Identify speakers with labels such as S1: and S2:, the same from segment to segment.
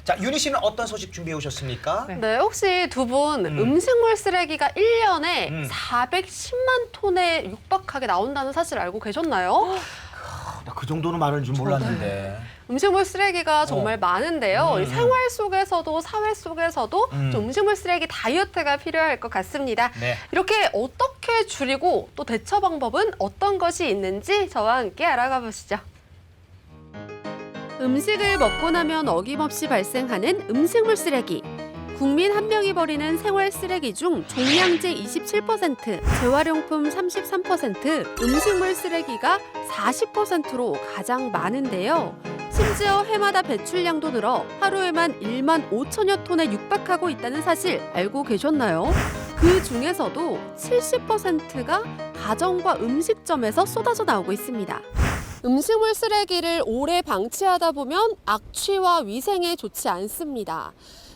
S1: 자, 유니 씨는 어떤 소식 준비해 오셨습니까?
S2: 네, 혹시 두 분 음식물 쓰레기가 1년에 410만 톤에 육박하게 나온다는 사실 알고 계셨나요?
S1: 나 그 정도는 많은 줄 몰랐는데.
S2: 음식물 쓰레기가 정말 많은데요. 이 생활 속에서도 사회 속에서도 좀 음식물 쓰레기 다이어트가 필요할 것 같습니다.
S1: 네.
S2: 이렇게 어떻게 줄이고 또 대처 방법은 어떤 것이 있는지 저와 함께 알아가 보시죠. 음식을 먹고 나면 어김없이 발생하는 음식물 쓰레기. 국민 한 명이 버리는 생활 쓰레기 중 종량제 27%, 재활용품 33%, 음식물 쓰레기가 40%로 가장 많은데요. 심지어 해마다 배출량도 늘어 하루에만 1만 5천여 톤에 육박하고 있다는 사실 알고 계셨나요? 그 중에서도 70%가 가정과 음식점에서 쏟아져 나오고 있습니다. 음식물 쓰레기를 오래 방치하다 보면 악취와 위생에 좋지 않습니다.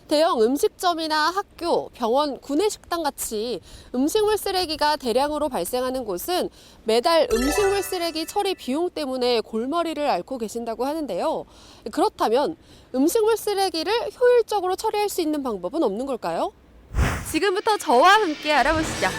S2: 대형 음식점이나 학교, 병원, 구내식당 같이 음식물 쓰레기가 대량으로 발생하는 곳은 매달 음식물 쓰레기 처리 비용 때문에 골머리를 앓고 계신다고 하는데요. 그렇다면 음식물 쓰레기를 효율적으로 처리할 수 있는 방법은 없는 걸까요? 지금부터 저와 함께 알아보시죠.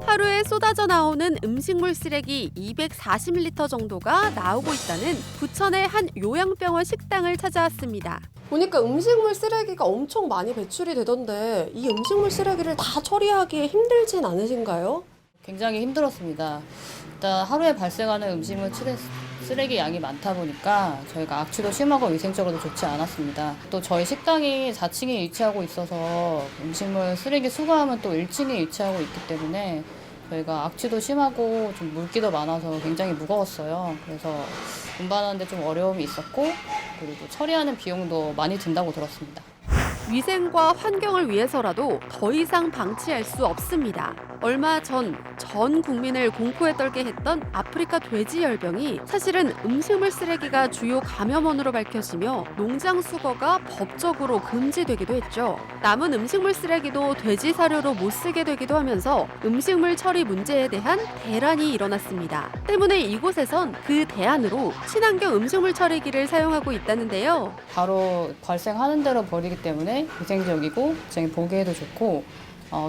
S2: 하루에 쏟아져 나오는 음식물 쓰레기 240리터 정도가 나오고 있다는 부천의 한 요양병원 식당을 찾아왔습니다. 보니까 음식물 쓰레기가 엄청 많이 배출이 되던데 이 음식물 쓰레기를 다 처리하기에 힘들진 않으신가요?
S3: 굉장히 힘들었습니다. 일단 하루에 발생하는 음식물 쓰레기 양이 많다 보니까 저희가 악취도 심하고 위생적으로도 좋지 않았습니다. 또 저희 식당이 4층에 위치하고 있어서 음식물 쓰레기 수거함은 또 1층에 위치하고 있기 때문에 저희가 악취도 심하고 좀 물기도 많아서 굉장히 무거웠어요. 그래서 운반하는데 좀 어려움이 있었고 그리고 처리하는 비용도 많이 든다고 들었습니다.
S2: 위생과 환경을 위해서라도 더 이상 방치할 수 없습니다. 얼마 전 국민을 공포에 떨게 했던 아프리카 돼지열병이 사실은 음식물 쓰레기가 주요 감염원으로 밝혀지며 농장 수거가 법적으로 금지되기도 했죠. 남은 음식물 쓰레기도 돼지 사료로 못 쓰게 되기도 하면서 음식물 처리 문제에 대한 대란이 일어났습니다. 때문에 이곳에선 그 대안으로 친환경 음식물 처리기를 사용하고 있다는데요.
S3: 바로 발생하는 대로 버리기 때문에 위생적이고 굉장히 보기에도 좋고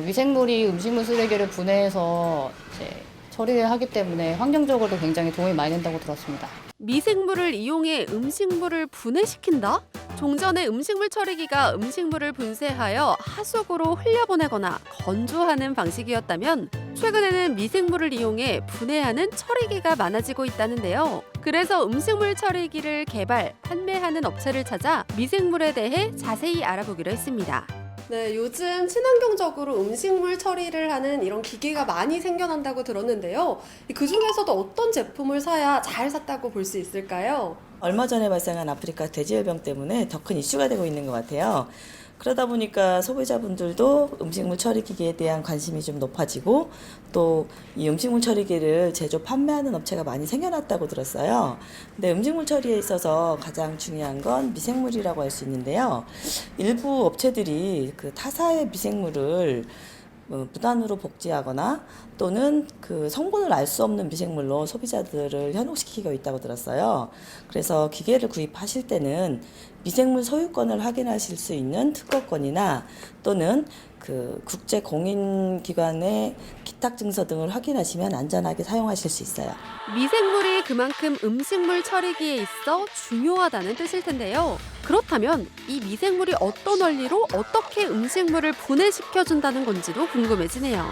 S3: 위생물이 음식물 쓰레기를 분해해서 이제 처리를 하기 때문에 환경적으로도 굉장히 도움이 많이 된다고 들었습니다.
S2: 미생물을 이용해 음식물을 분해시킨다? 종전에 음식물 처리기가 음식물을 분쇄하여 하수구로 흘려보내거나 건조하는 방식이었다면 최근에는 미생물을 이용해 분해하는 처리기가 많아지고 있다는데요. 그래서 음식물 처리기를 개발, 판매하는 업체를 찾아 미생물에 대해 자세히 알아보기로 했습니다. 네, 요즘 친환경적으로 음식물 처리를 하는 이런 기계가 많이 생겨난다고 들었는데요. 그 중에서도 어떤 제품을 사야 잘 샀다고 볼 수 있을까요?
S4: 얼마 전에 발생한 아프리카 돼지열병 때문에 더 큰 이슈가 되고 있는 것 같아요. 그러다 보니까 소비자분들도 음식물 처리기기에 대한 관심이 좀 높아지고 또 이 음식물 처리기를 제조 판매하는 업체가 많이 생겨났다고 들었어요. 근데 음식물 처리에 있어서 가장 중요한 건 미생물이라고 할 수 있는데요. 일부 업체들이 그 타사의 미생물을 무단으로 복제하거나 또는 그 성분을 알 수 없는 미생물로 소비자들을 현혹시키고 있다고 들었어요. 그래서 기계를 구입하실 때는 미생물 소유권을 확인하실 수 있는 특허권이나 또는 그 국제 공인기관의 기탁 증서 등을 확인하시면 안전하게 사용하실 수 있어요.
S2: 미생물이 그만큼 음식물 처리기에 있어 중요하다는 뜻일 텐데요. 그렇다면 이 미생물이 어떤 원리로 어떻게 음식물을 분해시켜준다는 건지도 궁금해지네요.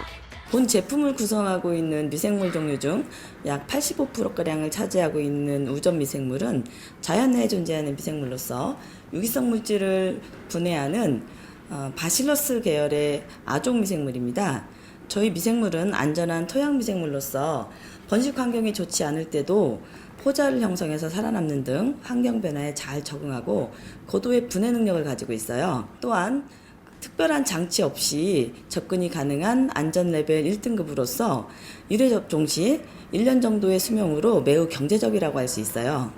S4: 본 제품을 구성하고 있는 미생물 종류 중 약 85%가량을 차지하고 있는 우전 미생물은 자연 내에 존재하는 미생물로서 유기성 물질을 분해하는 바실러스 계열의 아종 미생물입니다. 저희 미생물은 안전한 토양 미생물로서 번식 환경이 좋지 않을 때도 포자를 형성해서 살아남는 등 환경 변화에 잘 적응하고 고도의 분해 능력을 가지고 있어요. 또한 특별한 장치 없이 접근이 가능한 안전 레벨 1등급으로서 1회 접종 시 1년 정도의 수명으로 매우 경제적이라고 할 수 있어요.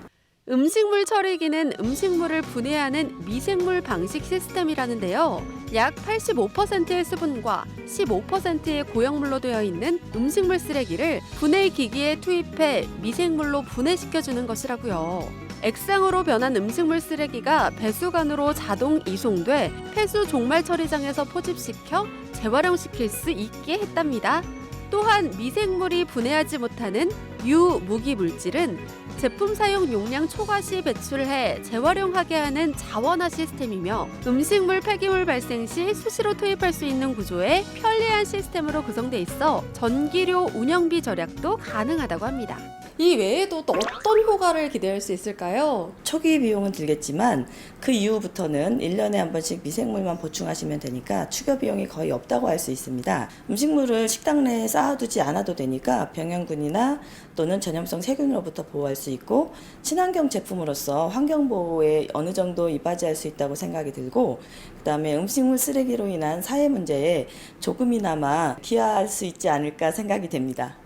S2: 음식물 처리기는 음식물을 분해하는 미생물 방식 시스템이라는데요. 약 85%의 수분과 15%의 고형물로 되어 있는 음식물 쓰레기를 분해 기기에 투입해 미생물로 분해시켜주는 것이라고요. 액상으로 변한 음식물 쓰레기가 배수관으로 자동 이송돼 폐수 종말 처리장에서 포집시켜 재활용시킬 수 있게 했답니다. 또한 미생물이 분해하지 못하는 유무기 물질은 제품 사용 용량 초과 시 배출해 재활용하게 하는 자원화 시스템이며 음식물 폐기물 발생 시 수시로 투입할 수 있는 구조의 편리한 시스템으로 구성돼 있어 전기료 운영비 절약도 가능하다고 합니다.
S5: 이 외에도 또 어떤 효과를 기대할 수 있을까요?
S4: 초기 비용은 들겠지만 그 이후부터는 1년에 한 번씩 미생물만 보충하시면 되니까 추가 비용이 거의 없다고 할 수 있습니다. 음식물을 식당 내에 쌓아두지 않아도 되니까 병행군이나 또는 전염성 세균으로부터 보호할 수 있고 친환경 제품으로서 환경보호에 어느 정도 이바지할 수 있다고 생각이 들고 그다음에 음식물 쓰레기로 인한 사회 문제에 조금이나마 기여할 수 있지 않을까 생각이 됩니다.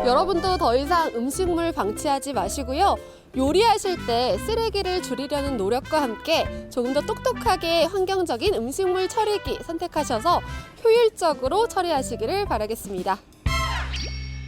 S2: 여러분도 더 이상 음식물 방치하지 마시고요. 요리하실 때 쓰레기를 줄이려는 노력과 함께 조금 더 똑똑하게 환경적인 음식물 처리기 선택하셔서 효율적으로 처리하시기를 바라겠습니다.